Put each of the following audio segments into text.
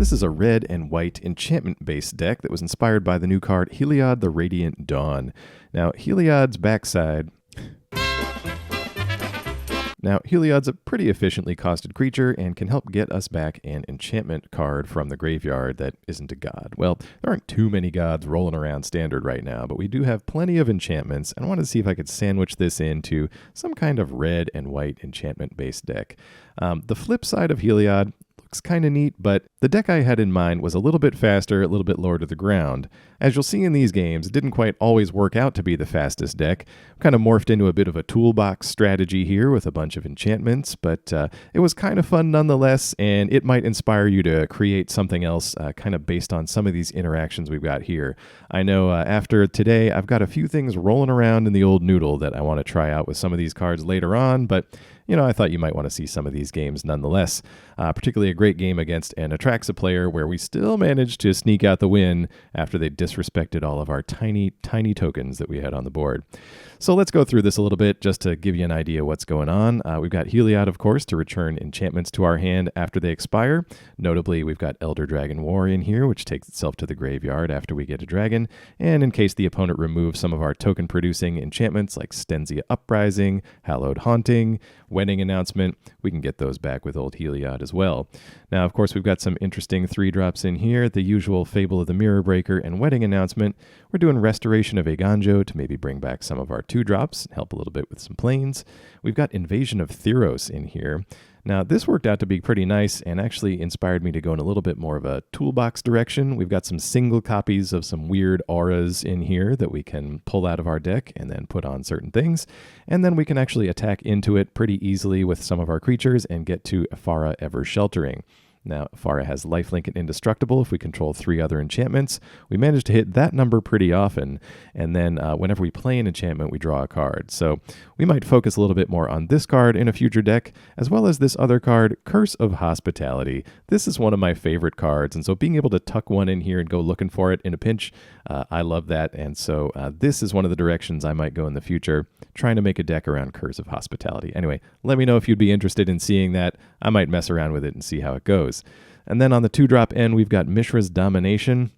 This is a red and white enchantment-based deck that was inspired by the new card Heliod the Radiant Dawn. Now, Heliod's a pretty efficiently costed creature and can help get us back an enchantment card from the graveyard that isn't a god. Well, there aren't too many gods rolling around standard right now, but we do have plenty of enchantments, and I wanted to see if I could sandwich this into some kind of red and white enchantment-based deck. The flip side of Heliod looks kind of neat, but the deck I had in mind was a little bit faster, a little bit lower to the ground. As you'll see in these games, it didn't quite always work out to be the fastest deck. Kind of morphed into a bit of a toolbox strategy here with a bunch of enchantments, but it was kind of fun nonetheless, and it might inspire you to create something else kind of based on some of these interactions we've got here. I know after today, I've got a few things rolling around in the old noodle that I want to try out with some of these cards later on, but I thought you might want to see some of these games nonetheless. Particularly a great game against an Atraxa player where we still managed to sneak out the win after they disrespected all of our tiny, tiny tokens that we had on the board. So let's go through this a little bit just to give you an idea what's going on. We've got Heliod, of course, to return enchantments to our hand after they expire. Notably, we've got Elder Dragon War in here, which takes itself to the graveyard after we get a dragon. And in case the opponent removes some of our token-producing enchantments like Stensia Uprising, Hallowed Haunting, Wedding Announcement, we can get those back with old Heliod as well. Now, of course, we've got some interesting 3-drops in here. The usual Fable of the Mirror Breaker and Wedding Announcement. We're doing Restoration of Eiganjo to maybe bring back some of our 2-drops and help a little bit with some planes. We've got Invasion of Theros in here. Now, this worked out to be pretty nice and actually inspired me to go in a little bit more of a toolbox direction. We've got some single copies of some weird auras in here that we can pull out of our deck and then put on certain things. And then we can actually attack into it pretty easily with some of our creatures and get to Afara Ever Sheltering. Now, Afara has lifelink and indestructible if we control 3 other enchantments. We manage to hit that number pretty often, and then whenever we play an enchantment, we draw a card. So we might focus a little bit more on this card in a future deck, as well as this other card, Curse of Hospitality. This is one of my favorite cards, and so being able to tuck one in here and go looking for it in a pinch, I love that, and so this is one of the directions I might go in the future, trying to make a deck around Curse of Hospitality. Anyway, let me know if you'd be interested in seeing that. I might mess around with it and see how it goes. And then on the 2-drop end, we've got Mishra's Domination.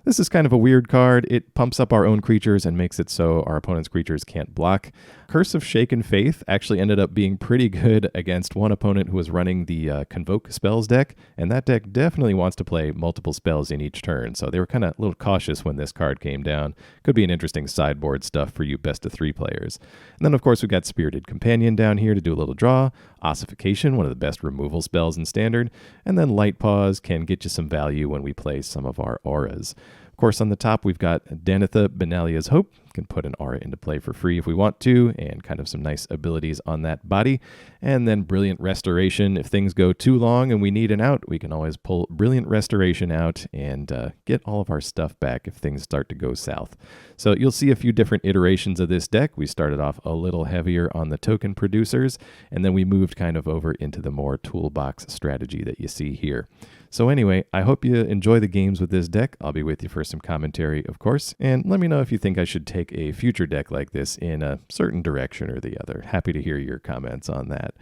This is kind of a weird card. It pumps up our own creatures and makes it so our opponent's creatures can't block. Curse of Shaken Faith actually ended up being pretty good against one opponent who was running the Convoke spells deck, and that deck definitely wants to play multiple spells in each turn, so they were kind of a little cautious when this card came down. Could be an interesting sideboard stuff for you best-of-3 players. And then, of course, we've got Spirited Companion down here to do a little draw, Ossification, one of the best removal spells in Standard, and then Light-Paws can get you some value when we play some of our auras. Of course, on the top, we've got Danitha, Benalia's Hope. Can put an aura into play for free if we want to, and kind of some nice abilities on that body. And then Brilliant Restoration. If things go too long and we need an out, we can always pull Brilliant Restoration out and get all of our stuff back if things start to go south. So you'll see a few different iterations of this deck. We started off a little heavier on the token producers, and then we moved kind of over into the more toolbox strategy that you see here. So anyway, I hope you enjoy the games with this deck. I'll be with you for some commentary, of course, and let me know if you think I should take a future deck like this in a certain direction or the other. Happy to hear your comments on that.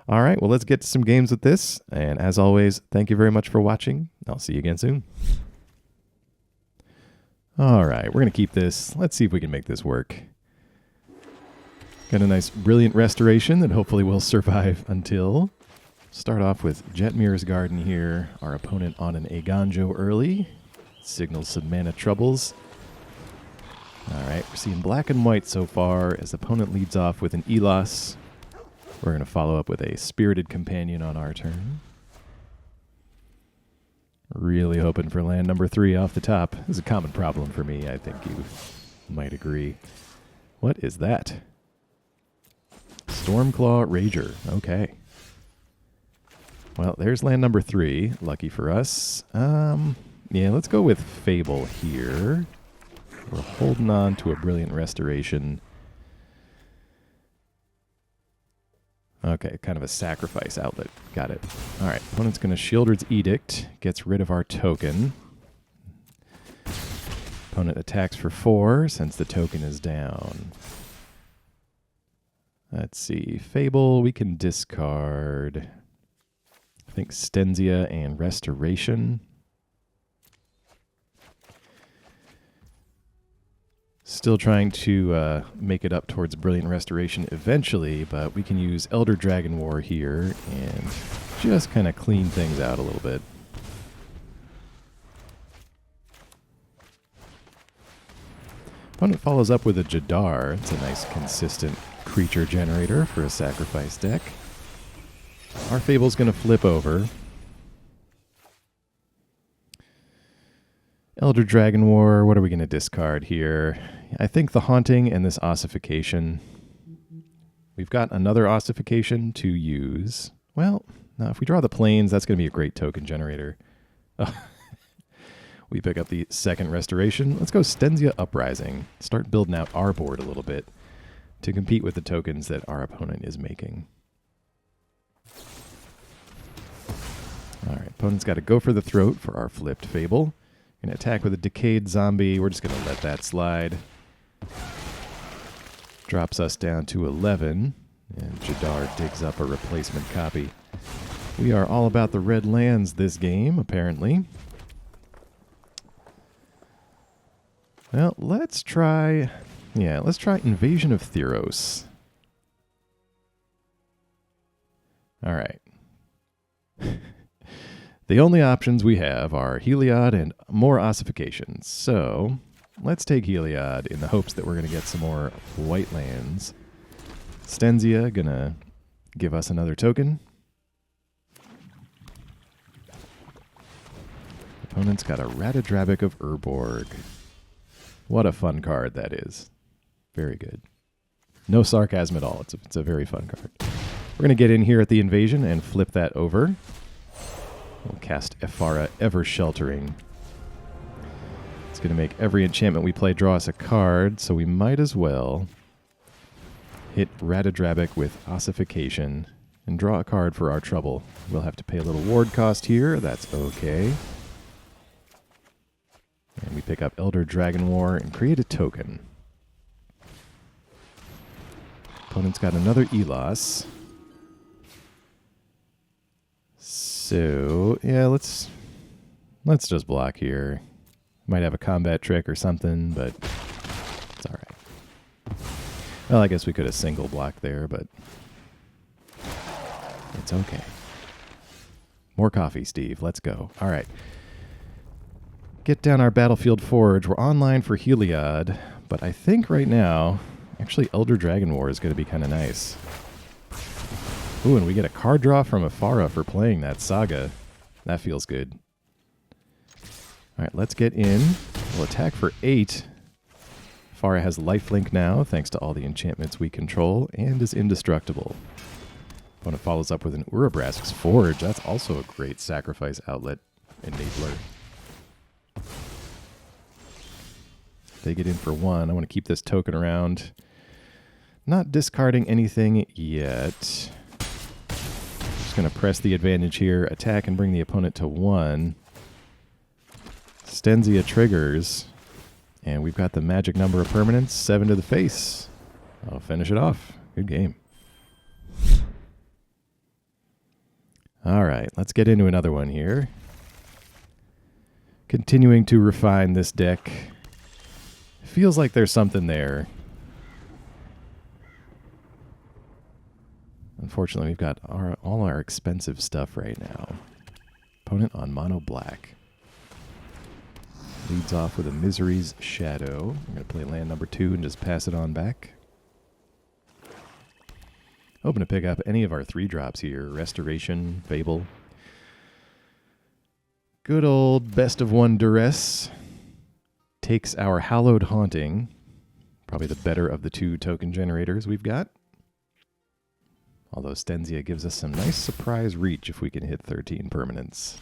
All right, well, let's get to some games with this, and as always, thank you very much for watching. I'll see you again soon. All right, we're going to keep this. Let's see if we can make this work. Got a nice Brilliant Restoration that hopefully will survive until... Start off with Jetmir's Garden here. Our opponent on an Eiganjo early. Signals some mana troubles. Alright, we're seeing black and white so far as opponent leads off with an Elos. We're going to follow up with a Spirited Companion on our turn. Really hoping for land number 3 off the top. This is a common problem for me, I think you might agree. What is that? Stormclaw Rager. Okay. Well, there's land number 3. Lucky for us. Yeah, let's go with Fable here. We're holding on to a Brilliant Restoration. Okay, kind of a sacrifice outlet. Got it. All right, opponent's going to Shieldred's Edict. Gets rid of our token. Opponent attacks for 4 since the token is down. Let's see. Fable, we can discard... I think Stensia and Restoration. Still trying to make it up towards Brilliant Restoration eventually, but we can use Elder Dragon War here and just kind of clean things out a little bit. Opponent follows up with a Jadar. It's a nice consistent creature generator for a sacrifice deck. Our Fable's going to flip over. Elder Dragon War, what are we going to discard here? I think the Haunting and this Ossification. We've got another Ossification to use. Well, now if we draw the plains, that's going to be a great token generator. We pick up the second Restoration. Let's go Stensia Uprising. Start building out our board a little bit to compete with the tokens that our opponent is making. All right, opponent's got to go for the throat for our flipped Fable. Going to attack with a Decayed Zombie. We're just going to let that slide. Drops us down to 11. And Jadar digs up a replacement copy. We are all about the red lands this game, apparently. Well, let's try Invasion of Theros. All right. The only options we have are Heliod and more Ossifications. So let's take Heliod in the hopes that we're going to get some more white lands. Stensia going to give us another token. Opponent's got a Ratadrabic of Urborg. What a fun card that is. Very good. No sarcasm at all. It's a very fun card. We're going to get in here at the Invasion and flip that over. We'll cast Ephara Ever-Sheltering. It's going to make every enchantment we play draw us a card, so we might as well hit Ratadrabic with Ossification and draw a card for our trouble. We'll have to pay a little ward cost here. That's okay. And we pick up Elder Dragon War and create a token. Opponent's got another Elos. So, yeah, let's just block here. Might have a combat trick or something, but it's all right. Well, I guess we could have single blocked there, but it's okay. More coffee, Steve. Let's go. All right. Get down our Battlefield Forge. We're online for Heliod, but I think right now, actually, Elder Dragon War is going to be kind of nice. Ooh, and we get a card draw from Ephara for playing that Saga. That feels good. All right, let's get in. We'll attack for 8. Ephara has lifelink now, thanks to all the enchantments we control, and is indestructible. Opponent follows up with an Urabrask's Forge. That's also a great sacrifice outlet enabler. They get in for 1. I want to keep this token around. Not discarding anything yet. Just going to press the advantage here, attack and bring the opponent to 1. Stensia triggers, and we've got the magic number of permanents, 7 to the face. I'll finish it off. Good game. All right, let's get into another one here. Continuing to refine this deck. Feels like there's something there. Unfortunately, we've got all our expensive stuff right now. Opponent on mono black. Leads off with a Misery's Shadow. I'm going to play land number 2 and just pass it on back. Hoping to pick up any of our 3-drops here. Restoration, Fable. Good old best of 1 Duress. Takes our Hallowed Haunting. Probably the better of the 2 token generators we've got. Although Stensia gives us some nice surprise reach if we can hit 13 permanents.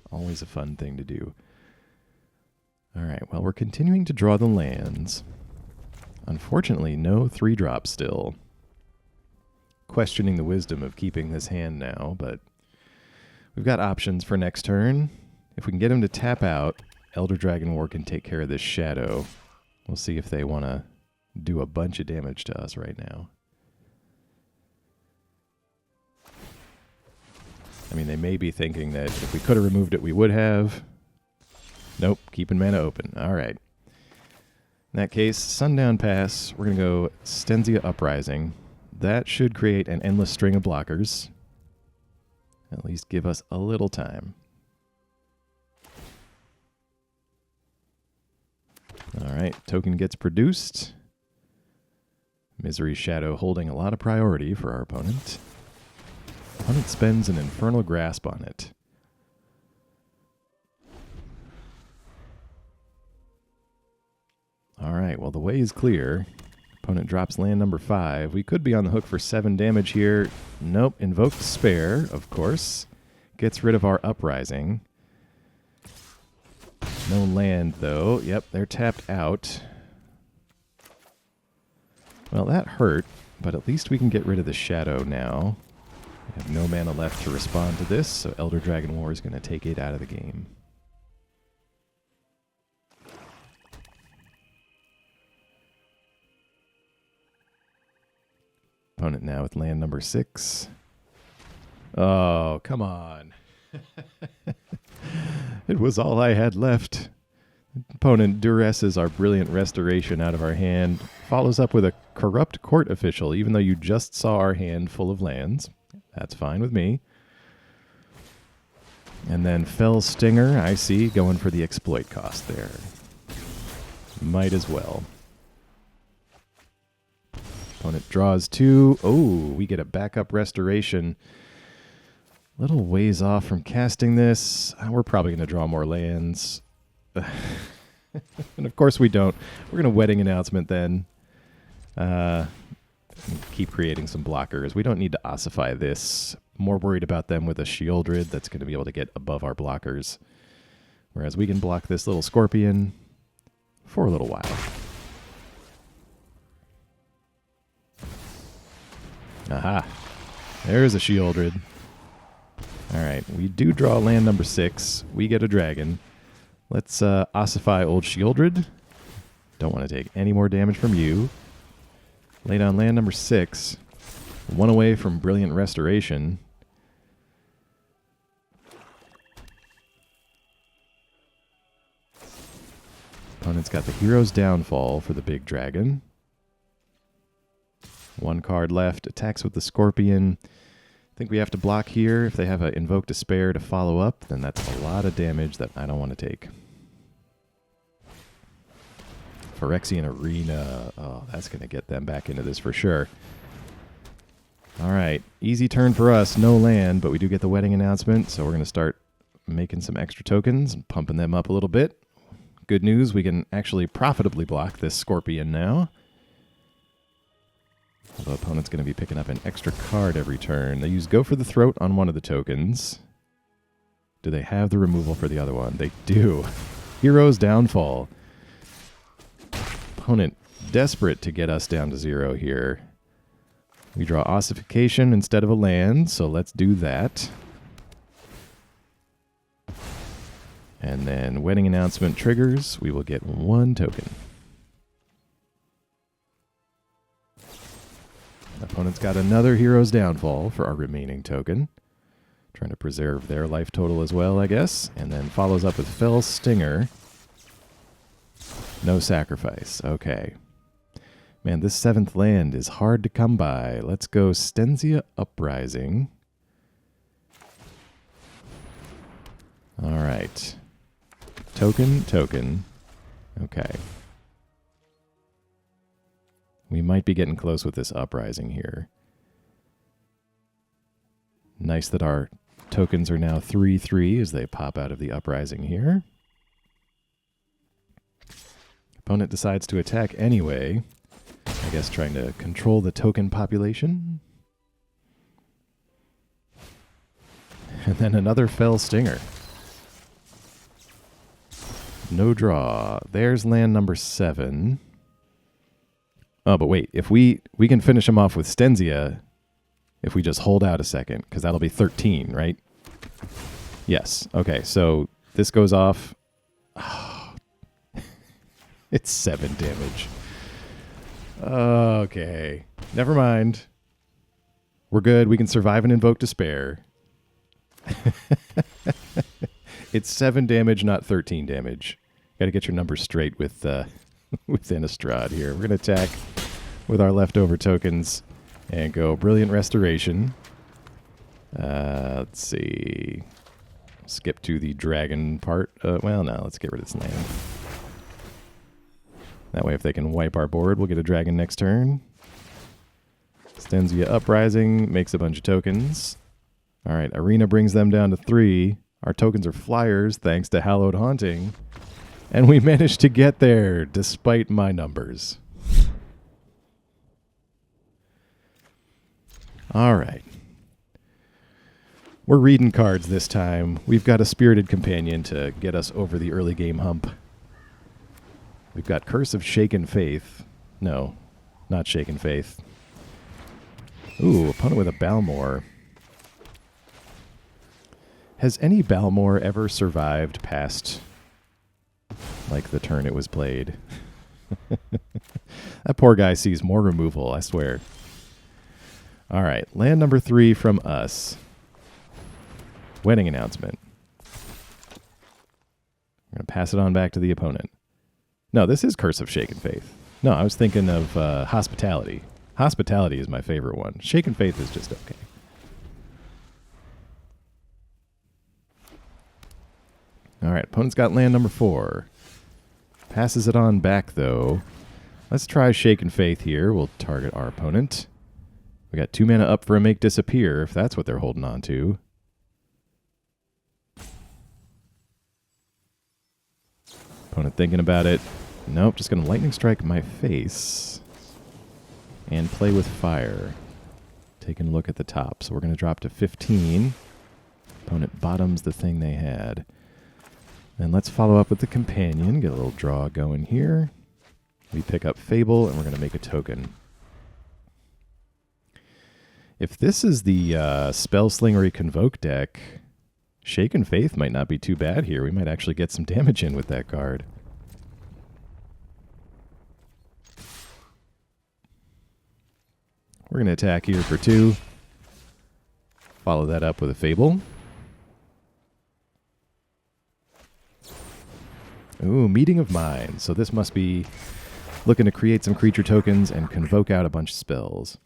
Always a fun thing to do. Alright, well, we're continuing to draw the lands. Unfortunately, no 3-drop still. Questioning the wisdom of keeping this hand now, but we've got options for next turn. If we can get him to tap out, Elder Dragon War can take care of this Shadow. We'll see if they want to do a bunch of damage to us right now. I mean, they may be thinking that if we could have removed it, we would have. Nope, keeping mana open. All right. In that case, Sundown Pass, we're going to go Stensia Uprising. That should create an endless string of blockers. At least give us a little time. Alright, token gets produced. Misery Shadow holding a lot of priority for our opponent. Opponent spends an Infernal Grasp on it. Alright, well the way is clear. Opponent drops land number 5. We could be on the hook for 7 damage here. Nope, Invoke Despair, of course. Gets rid of our Uprising. No land, though. Yep, they're tapped out. Well, that hurt, but at least we can get rid of the Shadow now. We have no mana left to respond to this, so Elder Dragon War is going to take it out of the game. Opponent now with land number 6. Oh, come on. It was all I had left. Opponent duresses our brilliant restoration out of our hand. Follows up with a corrupt court official, even though you just saw our hand full of lands. That's fine with me. And then Fell Stinger, I see, going for the exploit cost there. Might as well. Opponent draws 2. Oh, we get a backup restoration. Little ways off from casting this. We're probably going to draw more lands. And of course we don't. We're going to Wedding Announcement then. Keep creating some blockers. We don't need to ossify this. More worried about them with a Shieldred that's going to be able to get above our blockers. Whereas we can block this little Scorpion for a little while. Aha. There's a Shieldred. Alright, we do draw land number 6. We get a dragon. Let's ossify old Shieldred. Don't want to take any more damage from you. Lay down land number 6. 1 away from Brilliant Restoration. Opponent's got the Hero's Downfall for the big dragon. 1 card left. Attacks with the Scorpion. I think we have to block here. If they have an Invoke Despair to follow up, then that's a lot of damage that I don't want to take. Phyrexian Arena. Oh, that's going to get them back into this for sure. All right. Easy turn for us. No land, but we do get the Wedding Announcement, so we're going to start making some extra tokens and pumping them up a little bit. Good news, we can actually profitably block this Scorpion now. The opponent's going to be picking up an extra card every turn. They use Go for the Throat on one of the tokens. Do they have the removal for the other one? They do. Hero's Downfall. Opponent desperate to get us down to 0 here. We draw Ossification instead of a land, so let's do that. And then Wedding Announcement triggers. We will get 1 token. Opponent's got another Hero's Downfall for our remaining token. Trying to preserve their life total as well, I guess. And then follows up with Fell Stinger. No sacrifice. Okay. Man, this 7th land is hard to come by. Let's go Stensia Uprising. All right. Token, token. Okay. We might be getting close with this Uprising here. Nice that our tokens are now 3/3 as they pop out of the Uprising here. Opponent decides to attack anyway. I guess trying to control the token population. And then another Fell Stinger. No draw. There's land number 7. Oh, but wait. If we can finish him off with Stensia if we just hold out a second, because that'll be 13, right? Yes. Okay, so this goes off. Oh, it's 7 damage. Okay. Never mind. We're good. We can survive and Invoke Despair. It's 7 damage, not 13 damage. Got to get your numbers straight with with Innistrad here. We're going to attack with our leftover tokens and go Brilliant Restoration. Let's see. Skip to the dragon part. Well, no, let's get rid of this land. That way, if they can wipe our board, we'll get a dragon next turn. Stensia Uprising makes a bunch of tokens. All right, Arena brings them down to 3. Our tokens are flyers thanks to Hallowed Haunting. And we managed to get there despite my numbers. All right. We're reading cards this time. We've got a Spirited Companion to get us over the early game hump. We've got Curse of Shaken Faith. No, not Shaken Faith. Ooh, opponent with a Balmor. Has any Balmor ever survived past, like, the turn it was played? That poor guy sees more removal, I swear. All right, land number 3 from us. Wedding announcement. I'm going to pass it on back to the opponent. No, this is Curse of Shaken Faith. No, I was thinking of Hospitality. Hospitality is my favorite one. Shaken Faith is just okay. All right, opponent's got land number 4. Passes it on back, though. Let's try Shaken Faith here. We'll target our opponent. We got 2 mana up for a Make Disappear, if that's what they're holding on to. Opponent thinking about it. Nope, just going to Lightning Strike my face and play with fire. Taking a look at the top. So we're going to drop to 15. Opponent bottoms the thing they had. And let's follow up with the Companion. Get a little draw going here. We pick up Fable, and we're going to make a token. If this is the Spellslingery Convoke deck, Shaken Faith might not be too bad here. We might actually get some damage in with that card. We're going to attack here for 2. Follow that up with a Fable. Ooh, Meeting of Minds. So this must be looking to create some creature tokens and convoke out a bunch of spells.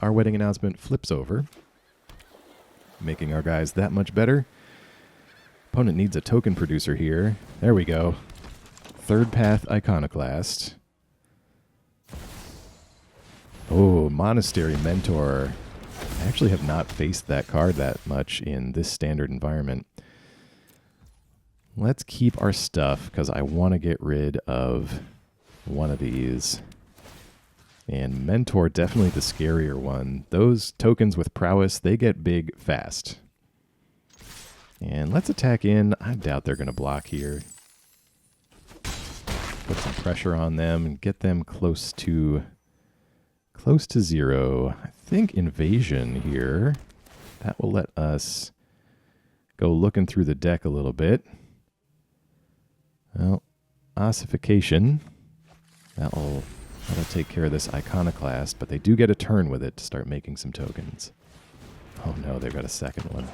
Our wedding announcement flips over, making our guys that much better. Opponent needs a token producer here. There we go. Third Path Iconoclast. Oh, Monastery Mentor. I actually have not faced that card that much in this standard environment. Let's keep our stuff because I want to get rid of one of these. And Mentor, definitely the scarier one. Those tokens with prowess, they get big fast. And let's attack in. I doubt they're going to block here. Put some pressure on them and get them close to 0. I think Invasion here. That will let us go looking through the deck a little bit. Well, Ossification. That'll take care of this Iconoclast, but they do get a turn with it to start making some tokens. Oh no, they've got a second one.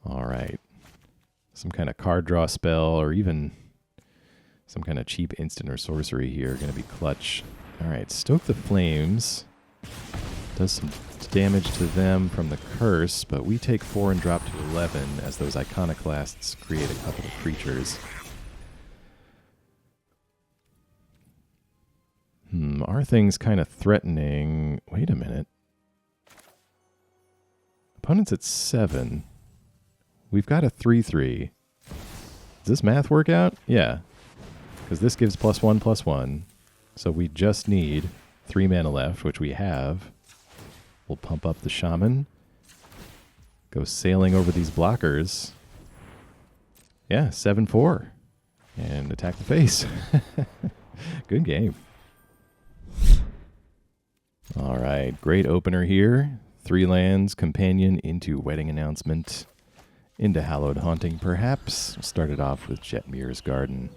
All right. Some kind of card draw spell or even some kind of cheap instant or sorcery here going to be clutch. All right, Stoke the Flames. Does some damage to them from the curse, but we take 4 and drop to 11 as those Iconoclasts create a couple of creatures. Our thing's kind of threatening. Wait a minute. Opponent's at 7. We've got a 3/3. Does this math work out? Yeah. Because this gives +1/+1. So we just need 3 mana left, which we have. We'll pump up the Shaman. Go sailing over these blockers. Yeah, 7/4. And attack the face. Good game. All right, great opener here. 3 lands, Companion into Wedding Announcement, into Hallowed Haunting perhaps. We'll start it off with Jetmir's Garden.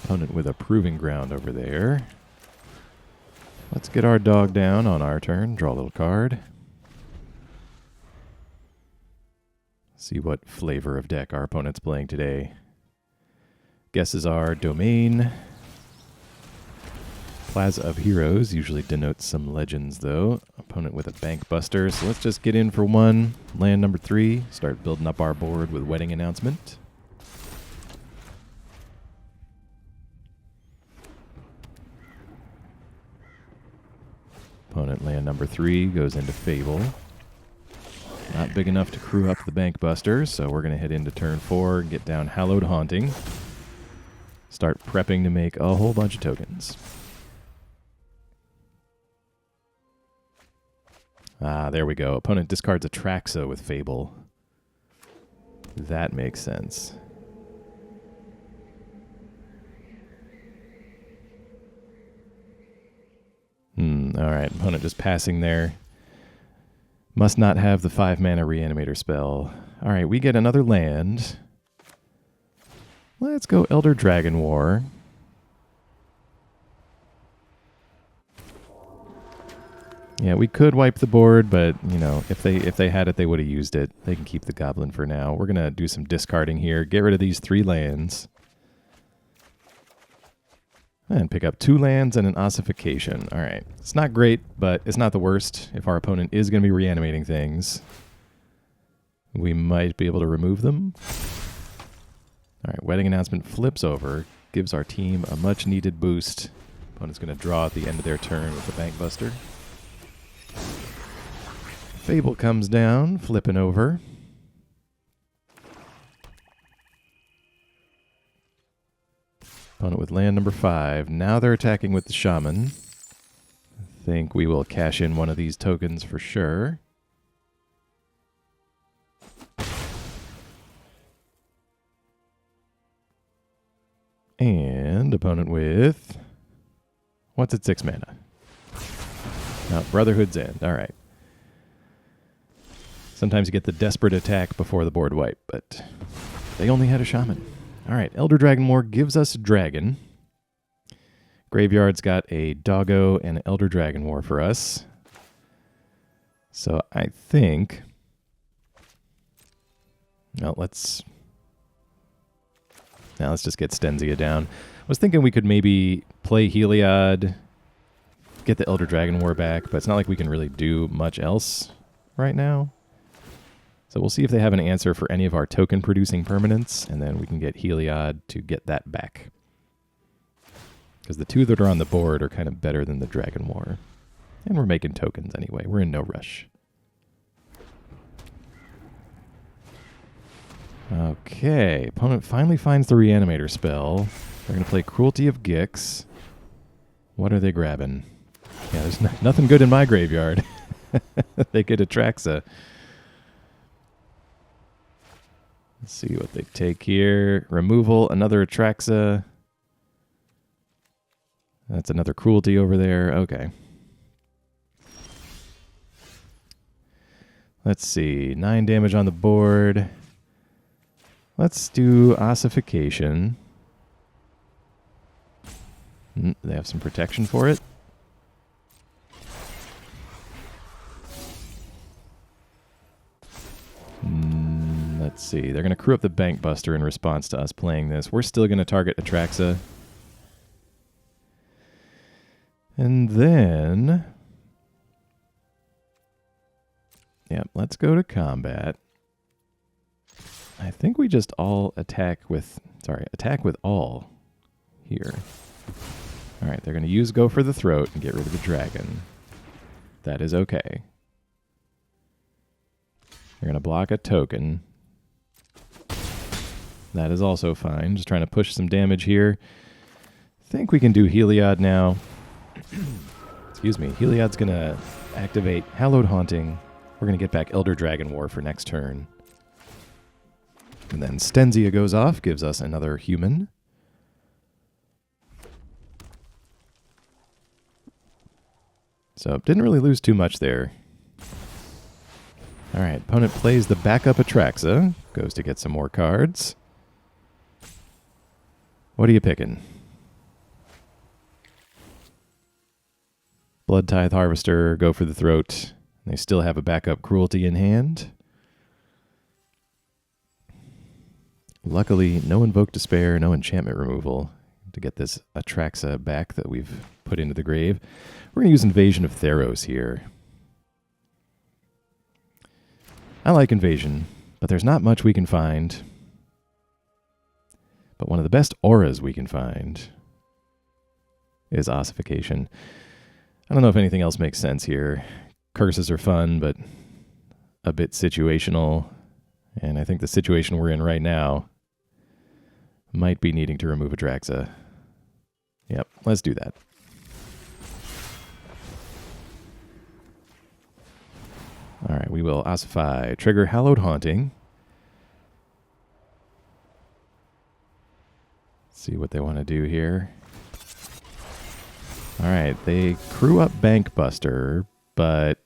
Opponent with a Proving Ground over there. Let's get our dog down on our turn. Draw a little card. See what flavor of deck our opponent's playing today. Guesses are Domain. Plaza of Heroes usually denotes some legends, though. Opponent with a Bank Buster, so let's just get in for one. Land number 3. Start building up our board with Wedding Announcement. Opponent land number 3 goes into Fable. Not big enough to crew up the Bank Buster, so we're going to head into turn 4 and get down Hallowed Haunting. Start prepping to make a whole bunch of tokens. Ah, there we go. Opponent discards a Traxa with Fable. That makes sense. Alright, opponent just passing there. Must not have the 5-mana Reanimator spell. Alright, we get another land. Let's go Elder Dragon War. Yeah, we could wipe the board, but, you know, if they had it, they would have used it. They can keep the Goblin for now. We're going to do some discarding here. Get rid of these 3 lands. And pick up 2 lands and an Ossification. All right. It's not great, but it's not the worst. If our opponent is going to be reanimating things, we might be able to remove them. All right. Wedding Announcement flips over. Gives our team a much-needed boost. Opponent's going to draw at the end of their turn with the Bank Buster. Fable comes down, flipping over. Opponent with land number 5. Now they're attacking with the Shaman. I think we will cash in one of these tokens for sure. And opponent with... what's at 6 mana? No, Brotherhood's End. All right. Sometimes you get the desperate attack before the board wipe, but they only had a Shaman. All right, Elder Dragon War gives us a dragon. Graveyard's got a Doggo and an Elder Dragon War for us. So I think... well, let's just get Stensia down. I was thinking we could maybe play Heliod, get the Elder Dragon War back, but it's not like we can really do much else right now. So we'll see if they have an answer for any of our token-producing permanents, and then we can get Heliod to get that back. Because the 2 that are on the board are kind of better than the Dragon War. And we're making tokens anyway. We're in no rush. Okay. Opponent finally finds the Reanimator spell. They're going to play Cruelty of Gix. What are they grabbing? Yeah, there's nothing good in my graveyard. They get a Traxa. Let's see what they take here. Removal, another Atraxa. That's another Cruelty over there. Okay. Let's see. 9 damage on the board. Let's do Ossification. They have some protection for it. Let's see. They're going to crew up the Bank Buster in response to us playing this. We're still going to target Atraxa. And then... yeah, let's go to combat. I think we just all attack with... attack with all here. Alright, they're going to use Go for the Throat and get rid of the dragon. That is okay. They're going to block a token. That is also fine. Just trying to push some damage here. I think we can do Heliod now. Excuse me. Heliod's going to activate Hallowed Haunting. We're going to get back Elder Dragon War for next turn. And then Stensia goes off, gives us another human. So didn't really lose too much there. All right, opponent plays the backup Atraxa. Goes to get some more cards. What are you picking? Blood Tithe Harvester, go for the throat. They still have a backup Cruelty in hand. Luckily, no Invoke Despair, no enchantment removal to get this Atraxa back that we've put into the grave. We're going to use Invasion of Theros here. I like Invasion, but there's not much we can find. But one of the best auras we can find is Ossification. I don't know if anything else makes sense here. Curses are fun, but a bit situational. And I think the situation we're in right now might be needing to remove Atraxa. Yep, let's do that. All right, we will Ossify. Trigger Hallowed Haunting. Let's see what they want to do here. All right, they crew up Bankbuster, but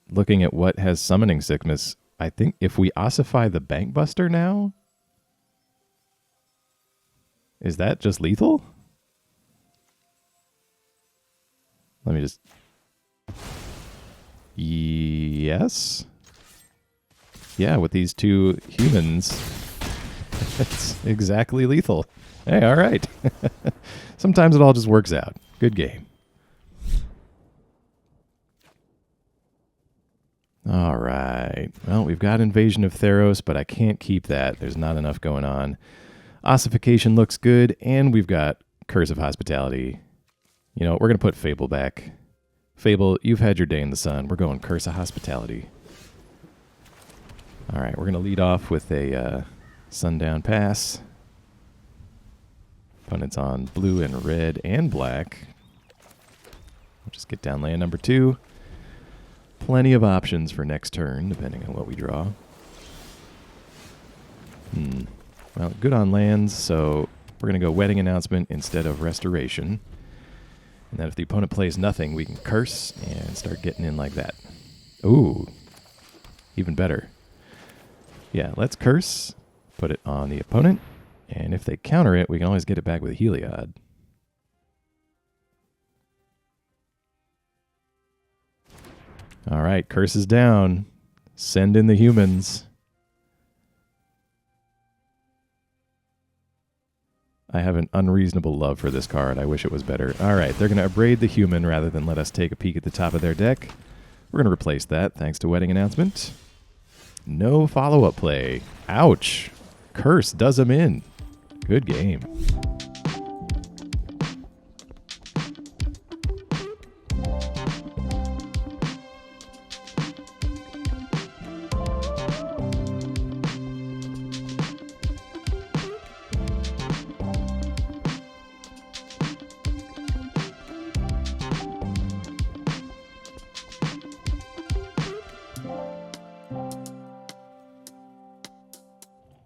looking at what has Summoning Sickness, I think if we Ossify the Bankbuster now, is that just lethal? Let me just... Yes? Yeah, with these two humans, it's exactly lethal. Hey, all right. Sometimes it all just works out. Good game. All right. Well, we've got Invasion of Theros, but I can't keep that. There's not enough going on. Ossification looks good, and we've got Curse of Hospitality. You know, we're going to put Fable back. Fable, you've had your day in the sun. We're going Curse of Hospitality. All right, we're going to lead off with a Sundown Pass. Opponent's on blue and red and black. We'll just get down land number 2. Plenty of options for next turn, depending on what we draw. Well, good on lands, so we're going to go Wedding Announcement instead of Restoration. And then if the opponent plays nothing, we can curse and start getting in like that. Ooh, even better. Yeah, let's curse, put it on the opponent, and if they counter it, we can always get it back with Heliod. All right, curse is down. Send in the humans. I have an unreasonable love for this card. I wish it was better. All right, they're going to abrade the human rather than let us take a peek at the top of their deck. We're going to replace that thanks to Wedding Announcement. No follow-up play. Ouch. Curse does them in. Good game.